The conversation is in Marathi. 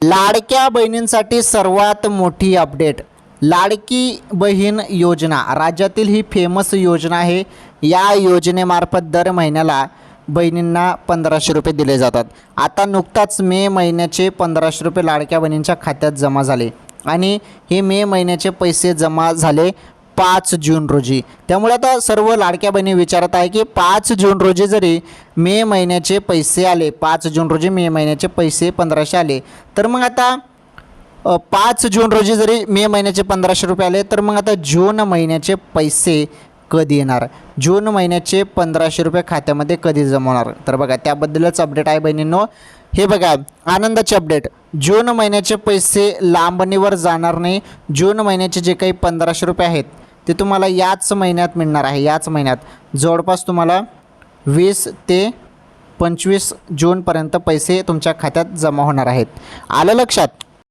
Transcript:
लाडक्या बहिणींसाठी सर्वात मोठी अपडेट. लाडकी बहीण योजना राज्यातील ही फेमस योजना आहे. या योजनेमार्फत दर महिन्याला बहिणींना 1500 रुपये दिले जातात. आता नुकताच मे महिन्याचे 1500 रुपये लाडक्या बहिणींच्या खात्यात जमा झाले आणि हे मे महिन्याचे पैसे जमा झाले 5 जून रोजी. त्यामुळे आता सर्व लाडक्या बहिणी विचारत आहे की 5 जून रोजी जरी मे महिन्याचे पैसे आले, 5 जून रोजी मे महिन्याचे पैसे 1500 आले, तर मग आता 5 जून रोजी जरी मे महिन्याचे 1500 रुपये आले, तर मग आता जून महिन्याचे पैसे कधी येणार? जून महिन्याचे 1500 रुपये खात्यामध्ये कधी जमा होणार? तर बघा त्याबद्दलच अपडेट आहे बहिणींनो. हे बघा आनंदाची अपडेट. जून महिन्याचे पैसे लांबणीवर जाणार नाही. जून महिन्याचे जे काही 1500 रुपये आहेत ते तुम्हाला याच महिन्यात मिळणार आहे. याच महिन्यात जवळपास तुम्हाला 20 ते 25 जूनपर्यंत पैसे तुमच्या खात्यात जमा होणार आहेत. आलं लक्षात?